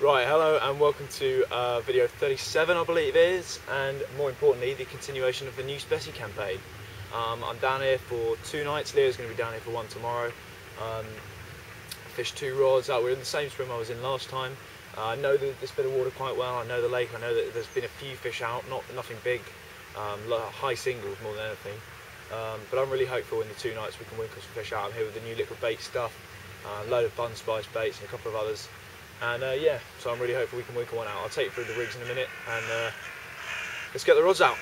Right, hello and welcome to video 37 I believe it is, and more importantly the continuation of the new Speci campaign. I'm down here for 2 nights, Leo's going to be down here for 1 tomorrow. Fished 2 rods out, we're in the same swim I was in last time. I know this bit of water quite well, I know the lake, I know that there's been a few fish out, nothing big, high singles more than anything. But I'm really hopeful in the 2 nights we can winkle some fish out. I'm here with the new liquid bait stuff, a load of bun spice baits and a couple of others. And yeah, so I'm really hopeful we can winkle one out. I'll take you through the rigs in a minute and let's get the rods out.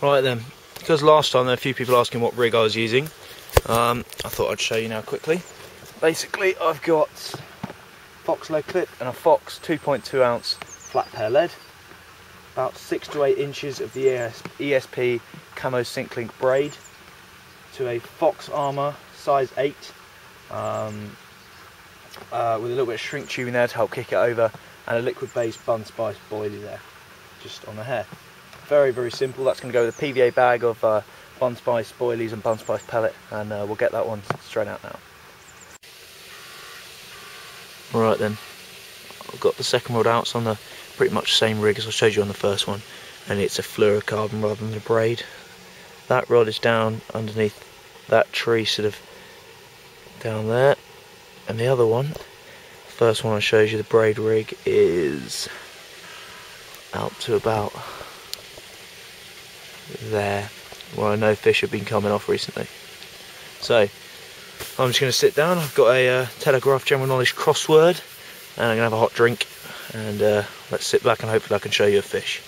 Right then, because last time there were a few people asking what rig I was using, I thought I'd show you now quickly. Basically I've got Fox lead clip and a Fox 2.2 ounce flat pair lead, about 6 to 8 inches of the ESP camo sync link braid, to a Fox Armour size 8 with a little bit of shrink tubing there to help kick it over, and a liquid based bun spice boilie there just on the hair. Very, very simple. That's going to go with a PVA bag of bun spice boilies and bun spice pellet, and we'll get that one straight out now. Alright then, I've got the second rod out. It's on the pretty much same rig as I showed you on the first one, and it's a fluorocarbon rather than a braid. That rod is down underneath that tree, sort of down there, and the other one, the first one I showed you, the braid rig, is out to about there, where I know fish have been coming off recently. So I'm just going to sit down. I've got a Telegraph General Knowledge crossword, and I'm going to have a hot drink, and let's sit back and hopefully I can show you a fish.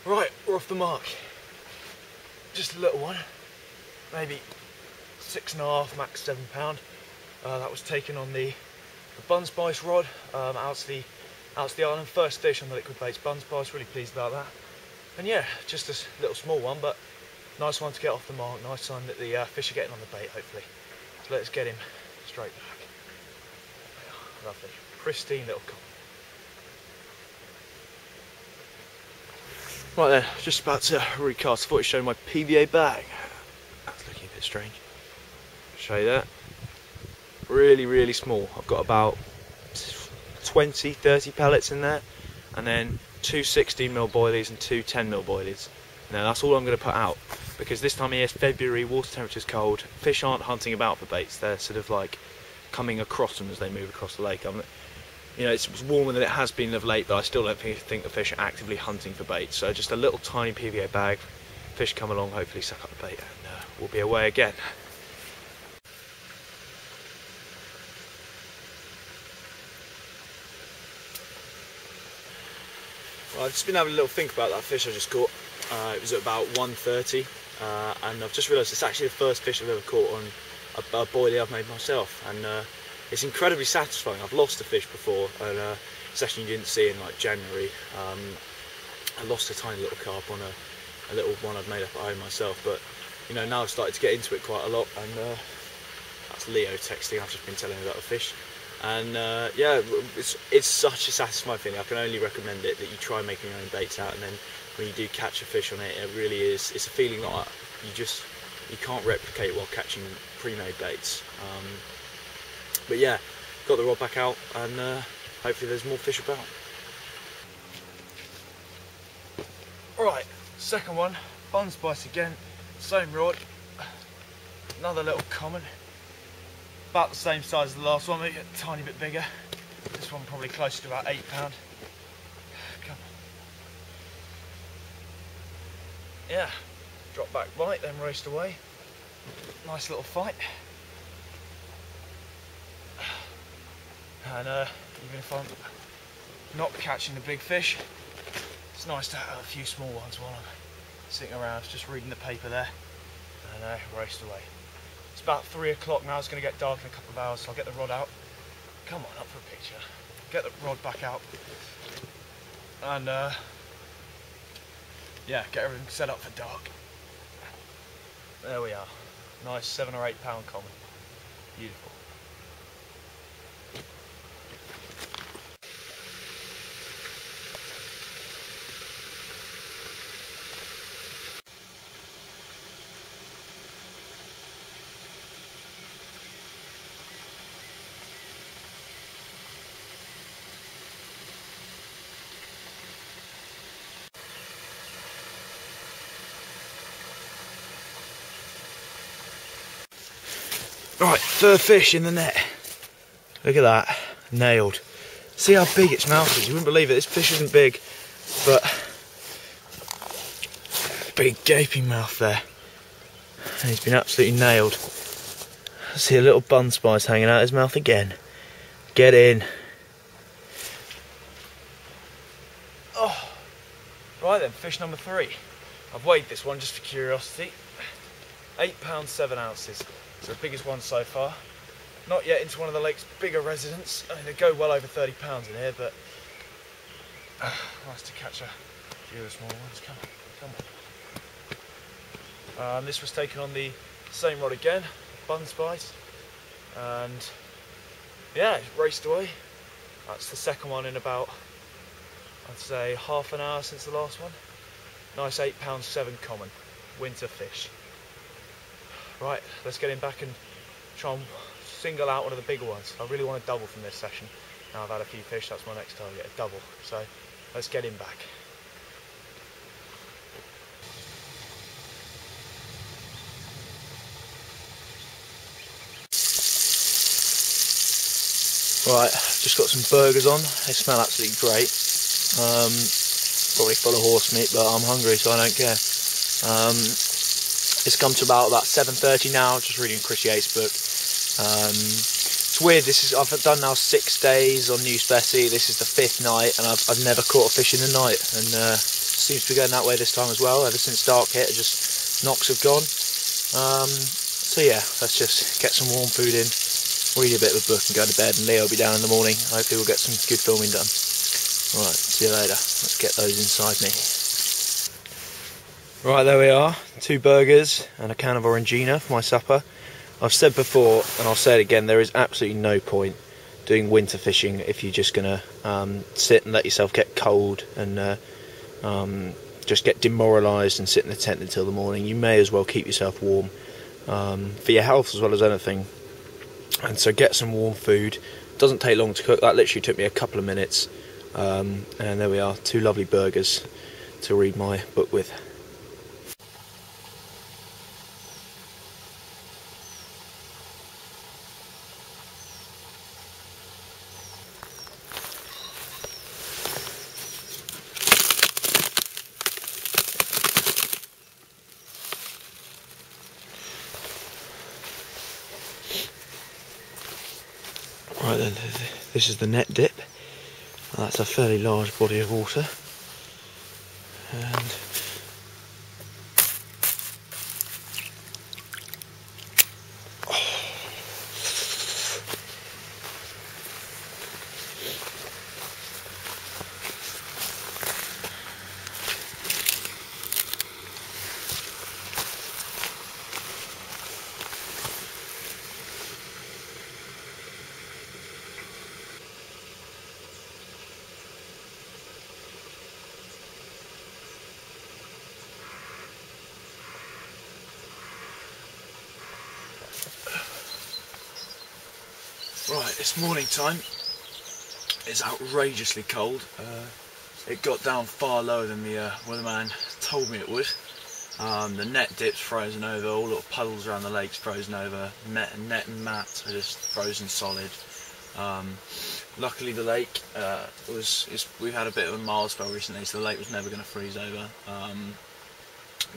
Right, we're off the mark. Just a little one, maybe 6.5, max 7 pound. That was taken on the bun spice rod out to the island. First fish on the liquid baits bun spice. Really pleased about that. And yeah, just a little small one, but nice one to get off the mark. Nice sign that the fish are getting on the bait. Hopefully, so let's get him straight back. Lovely, pristine little cod. Right then, just about to recast. I thought I'd show my PVA bag. That's looking a bit strange. Show you that. Really, really small. I've got about 20, 30 pellets in there, and then 2 16mm boilies and 2 10mm boilies. Now that's all I'm going to put out, because this time of year is February, water temperature's cold, fish aren't hunting about for baits, they're sort of like coming across them as they move across the lake. You know, it's warmer than it has been of late, but I still don't think the fish are actively hunting for bait. So just a little tiny PVA bag, fish come along, hopefully suck up the bait, and we'll be away again. Well, I've just been having a little think about that fish I just caught. It was at about 1:30, and I've just realised it's actually the first fish I've ever caught on a boilie I've made myself, and it's incredibly satisfying. I've lost a fish before, and a session you didn't see in like January. I lost a tiny little carp on a little one I'd made up at home myself, but you know, now I've started to get into it quite a lot, and that's Leo texting. I've just been telling him about the fish, and yeah, it's such a satisfying feeling. I can only recommend it, that you try making your own baits out, and then when you do catch a fish on it, it really is. It's a feeling that you can't replicate while catching pre-made baits. But yeah, got the rod back out, and hopefully there's more fish about. Right, second one, bun spice again, same rod, another little common, about the same size as the last one, maybe a tiny bit bigger. This one probably closer to about 8 pound. Come on. Yeah, drop back bite, then raced away. Nice little fight. And even if I'm not catching the big fish, it's nice to have a few small ones while I'm sitting around just reading the paper there, and raced away. It's about 3 o'clock now. It's going to get dark in a couple of hours, so I'll get the rod out. Come on, up for a picture. Get the rod back out, and yeah, get everything set up for dark. There we are. Nice 7 or 8 pound common. Beautiful. Right, third fish in the net. Look at that, nailed. See how big its mouth is, you wouldn't believe it. This fish isn't big, but big gaping mouth there. And he's been absolutely nailed. See a little bun spice hanging out his mouth again. Get in. Oh, right then, fish number 3. I've weighed this one just for curiosity. 8 pounds 7 ounces. It's the biggest one so far. Not yet into one of the lake's bigger residents. I mean, they go well over 30 pounds in here, but nice to catch a few of the small ones. Come on, come on. This was taken on the same rod again, bun spice, and yeah, it raced away. That's the second one in about, I'd say, half an hour since the last one. Nice 8 pounds 7 common winter fish. Right, let's get him back and try and single out one of the bigger ones. I really want a double from this session. Now I've had a few fish, that's my next target, a double. So let's get him back. Right, just got some burgers on. They smell absolutely great. Probably full of horse meat, but I'm hungry, so I don't care. It's come to about 7:30 now. Just reading Chris Yates' book. It's weird. I've done now 6 days on New Speci. This is the 5th night, and I've never caught a fish in the night. And seems to be going that way this time as well. Ever since dark hit, just knocks have gone. So yeah, let's just get some warm food in, read a bit of a book, and go to bed. And Leo will be down in the morning. Hopefully, we'll get some good filming done. All right, see you later. Let's get those inside me. Right, there we are, 2 burgers and a can of Orangina for my supper. I've said before, and I'll say it again, there is absolutely no point doing winter fishing if you're just going to sit and let yourself get cold and just get demoralised and sit in the tent until the morning. You may as well keep yourself warm for your health as well as anything. And so get some warm food. Doesn't take long to cook, that literally took me a couple of minutes. And there we are, 2 lovely burgers to read my book with. Right then, this is the net dip. That's a fairly large body of water. And right, it's morning time. It's outrageously cold. It got down far lower than the weatherman told me it would. The net dip's frozen over, all little puddles around the lake's frozen over, net and mat are just frozen solid. Luckily the lake we've had a bit of a mild spell recently, so the lake was never going to freeze over.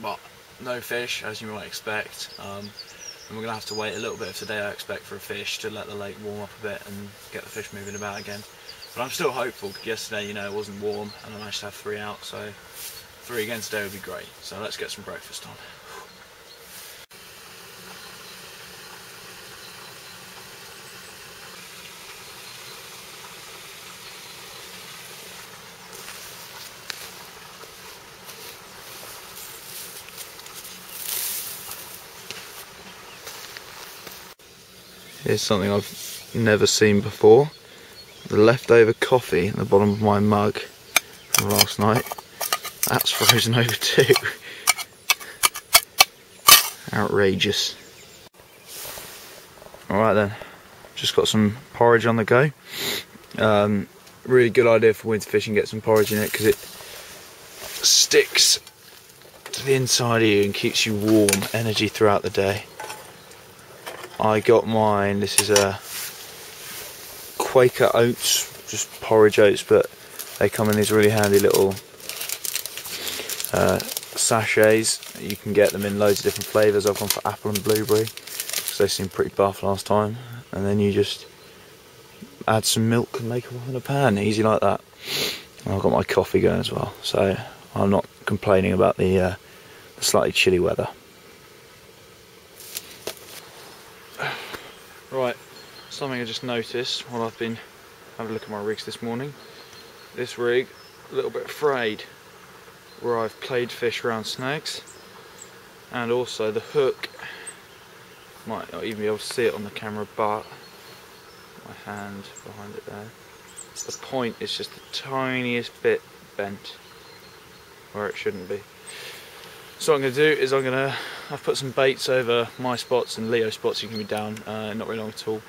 But no fish, as you might expect. And we're going to have to wait a little bit of today, I expect, for a fish to let the lake warm up a bit and get the fish moving about again. But I'm still hopeful, because yesterday, it wasn't warm and I managed to have 3 out, so 3 again today would be great. So let's get some breakfast on. Here's something I've never seen before. The leftover coffee at the bottom of my mug from last night. That's frozen over too. Outrageous. Alright then, just got some porridge on the go. Really good idea for winter fishing, get some porridge in it, because it sticks to the inside of you and keeps you warm, energy throughout the day. I got mine, this is a Quaker oats, just porridge oats, but they come in these really handy little sachets. You can get them in loads of different flavours. I've gone for apple and blueberry because they seemed pretty buff last time. And then you just add some milk and make them up in a pan, easy like that. And I've got my coffee going as well, so I'm not complaining about the slightly chilly weather. Right, something I just noticed while I've been having a look at my rigs this morning. This rig, a little bit frayed where I've played fish around snags, and also the hook, might not even be able to see it on the camera, but my hand behind it there, the point is just the tiniest bit bent where it shouldn't be. So what I'm going to do is I've put some baits over my spots and Leo spots. You can be down not very long at all,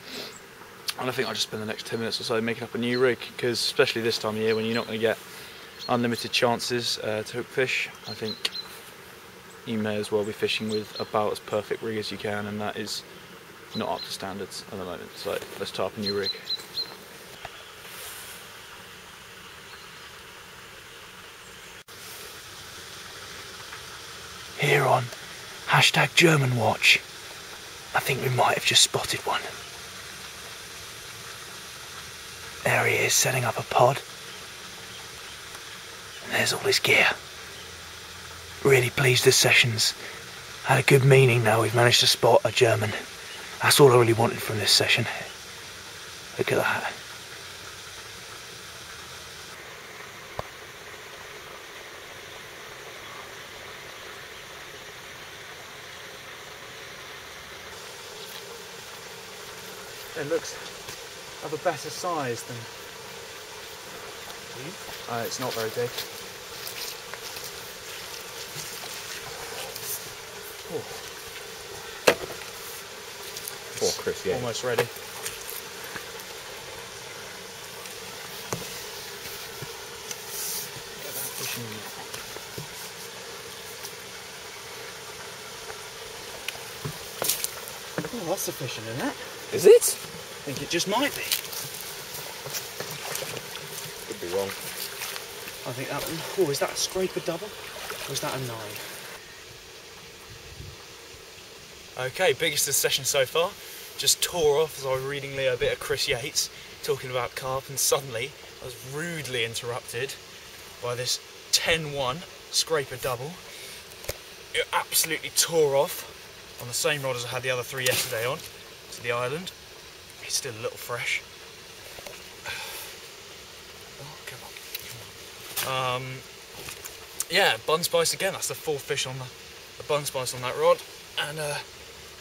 and I think I'll just spend the next 10 minutes or so making up a new rig, because especially this time of year when you're not going to get unlimited chances to hook fish, I think you may as well be fishing with about as perfect rig as you can, and that is not up to standards at the moment. So let's tie up a new rig. Here on #GermanWatch, I think we might have just spotted one. There he is, setting up a pod. And there's all his gear. Really pleased this session's had a good meaning now. We've managed to spot a German. That's all I really wanted from this session. Look at that. It looks of a better size than... it's not very big. Poor Chris, yeah. Almost ready. Get that fish in there. Oh, that's sufficient in that. Is it? I think it just might be. Could be wrong. I think that one... Oh, is that a scraper double? Or is that a 9? Okay, biggest of the session so far. Just tore off as I was reading Leo a bit of Chris Yates talking about carp, and suddenly I was rudely interrupted by this 10-1 scraper double. It absolutely tore off on the same rod as I had the other 3 yesterday on to the island. It's still a little fresh. Oh, come on. Yeah, bun spice again. That's the 4th fish on the bun spice on that rod, and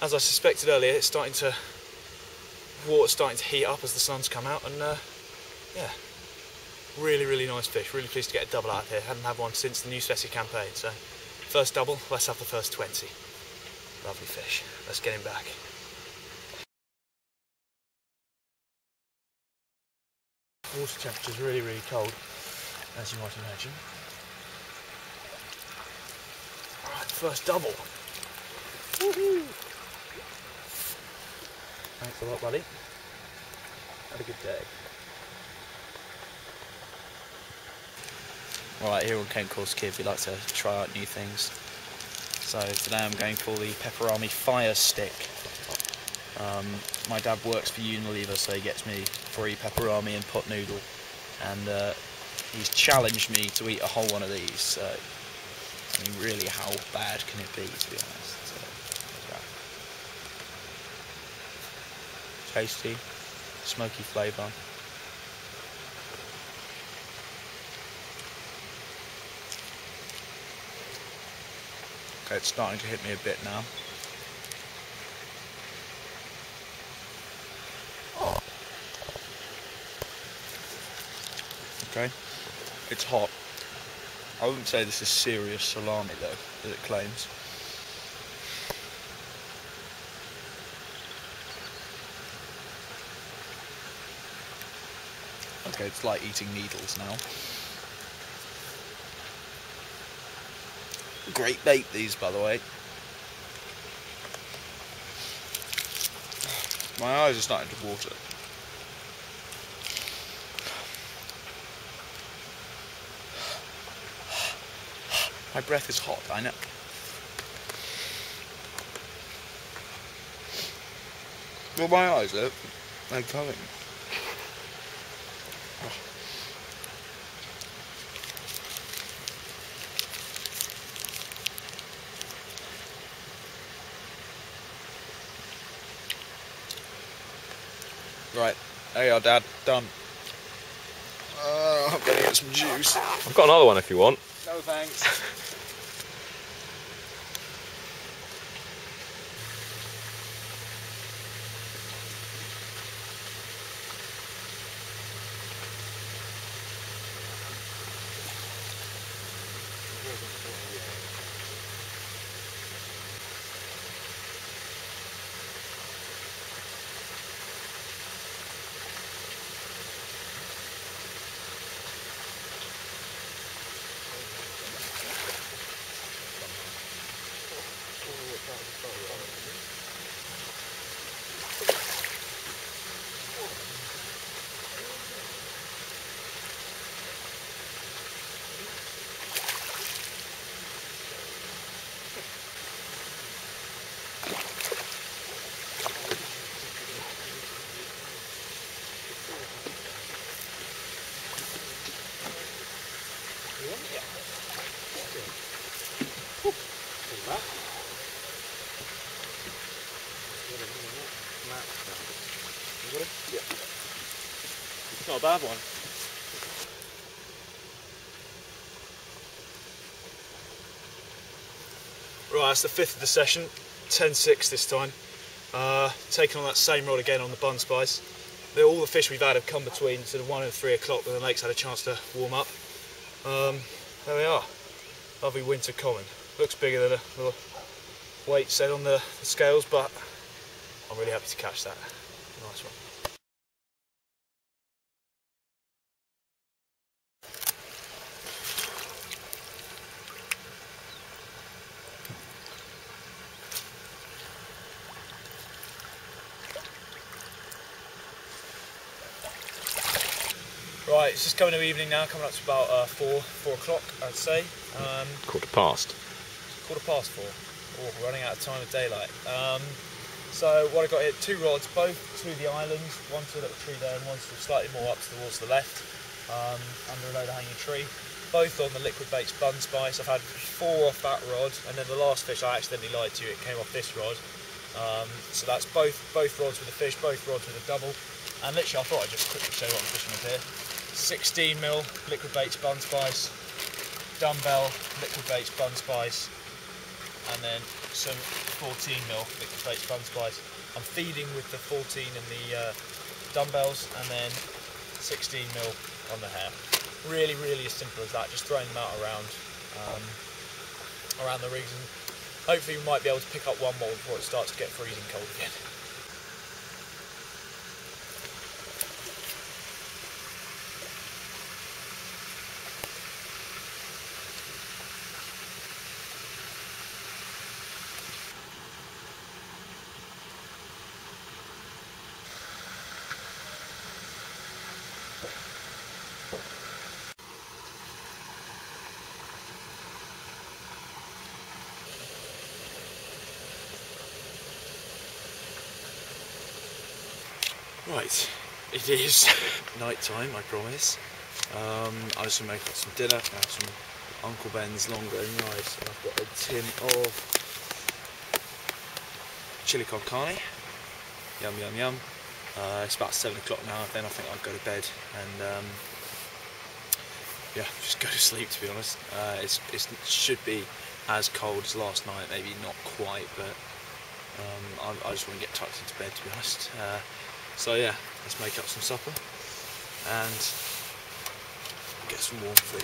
as I suspected earlier, it's starting to, water's starting to heat up as the sun's come out, and yeah, really nice fish. Really pleased to get a double out here. Hadn't had one since the new Speci campaign, so first double, let's have the first 20. Lovely fish. Let's get him back. Water temperature's really cold, as you might imagine. Alright, first double. Woohoo! Thanks a lot, buddy. Have a good day. Alright, here on KentCoarseKid, we like to try out new things. So today I'm going for the Pepperami Fire Stick. My dad works for Unilever, so he gets me free pepperami and pot noodle, and he's challenged me to eat a whole one of these. So, I mean, really, how bad can it be, to be honest? So, tasty, smoky flavour. Okay, it's starting to hit me a bit now. Okay, it's hot. I wouldn't say this is serious salami though, as it claims. Okay, it's like eating needles now. Great bait these, by the way. My eyes are starting to water. My breath is hot, I know. Well, my eyes, look, they're going. Right, there you are, Dad, done. I'm gonna get some juice. I've got another one if you want. No thanks. It's not a bad one. Right, that's the fifth of the session, 10-6 this time. Taking on that same rod again on the bun spice. All the fish we've had have come between sort of 1 and 3 o'clock when the lake's had a chance to warm up. There we are, lovely winter common. Looks bigger than the weight said on the scales, but I'm really happy to catch that. Nice one. Right, it's just coming to evening now, coming up to about 4 o'clock, I'd say. Quarter past. 4:15. Oh, we're running out of time of daylight. So what I got here, 2 rods, both to the islands, one to a little tree there and one to slightly more up towards the left, under a low-hanging tree. Both on the liquid baits bun spice. I've had 4 off that rod, and then the last fish I accidentally lied to you, it came off this rod. So that's both rods with a fish, both rods with a double. And literally I thought I'd just quickly show you what I'm fishing with here. 16mm liquid baits bun spice, dumbbell liquid baits bun spice, and then some 14mm liquid baits bun spice. I'm feeding with the 14 and the dumbbells, and then 16mm on the hair. Really, really as simple as that, just throwing them out around the rigs, and hopefully we might be able to pick up one more before it starts to get freezing cold again. Right, it is night time, I promise. I just want to make up some dinner. I have some Uncle Ben's long grain rice, and I've got a tin of chili con carne. Yum, yum, yum. It's about 7 o'clock now, then I think I'll go to bed and yeah, just go to sleep, to be honest. It should be as cold as last night, maybe not quite, but I just want to get tucked into bed, to be honest. So yeah, let's make up some supper and get some warm food.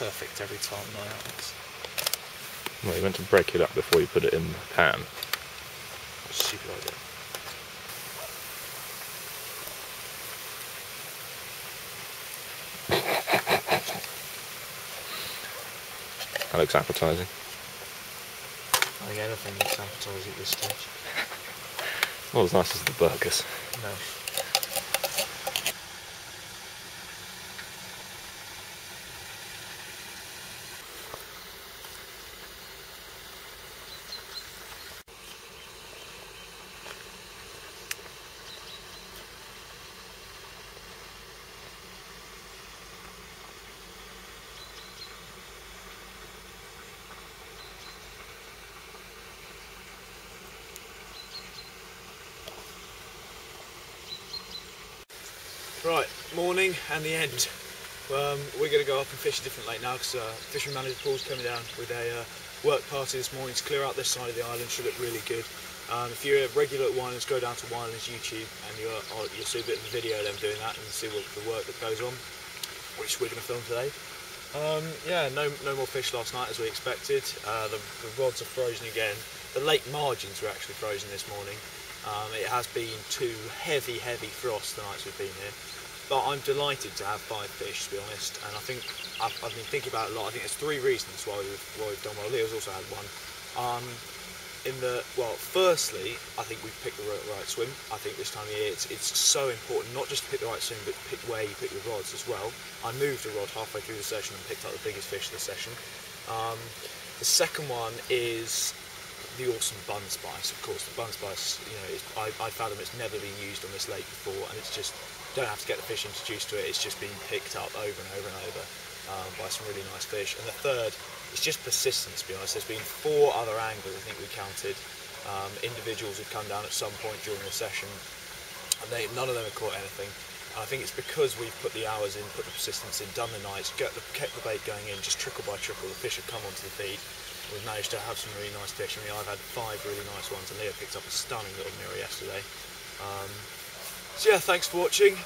Perfect every time, Alex. Well, you meant to break it up before you put it in the pan. Stupid idea. That looks appetising. I think anything looks appetising at this stage. Not as nice as the burgers. No. Right, morning and the end. We're going to go up and fish a different lake now because Fishery Manager Paul's coming down with a work party this morning to clear out this side of the island. Should look really good. If you're regular at Winelands, go down to Winelands YouTube and you'll see a bit of a video of them doing that and see what the work that goes on, which we're going to film today. Yeah, no more fish last night as we expected. The rods are frozen again. The lake margins were actually frozen this morning. It has been two heavy frosts the nights we've been here, but I'm delighted to have 5 fish, to be honest. And I think I've been thinking about it a lot. I think there's 3 reasons why we've done well. Leo's also had one. Firstly, I think we've picked the right swim. I think this time of year it's so important not just to pick the right swim, but to pick where you pick your rods as well. I moved a rod halfway through the session and picked up the biggest fish of the session. The second one is the awesome bun spice. Of course, the bun spice, you know, I found it's never been used on this lake before, and it's just, don't have to get the fish introduced to it, it's just been picked up over and over and over by some really nice fish. And the third is just persistence, to be honest. There's been 4 other anglers, I think we counted, individuals who've come down at some point during the session, and none of them have caught anything. And I think it's because we've put the hours in, put the persistence in, done the nights, kept the bait going in, just trickle by trickle, the fish have come onto the feed. We've managed to have some really nice fish. I mean, I've had 5 really nice ones, and Leo picked up a stunning little mirror yesterday. So yeah, thanks for watching.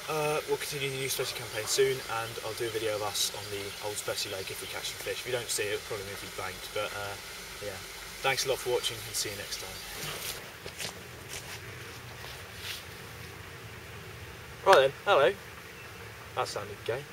We'll continue the new Speci campaign soon, and I'll do a video of us on the old Speci lake if we catch some fish. If you don't see it, it'll probably mean we banked, but yeah. Thanks a lot for watching, and see you next time. Right then, hello. That sounded gay.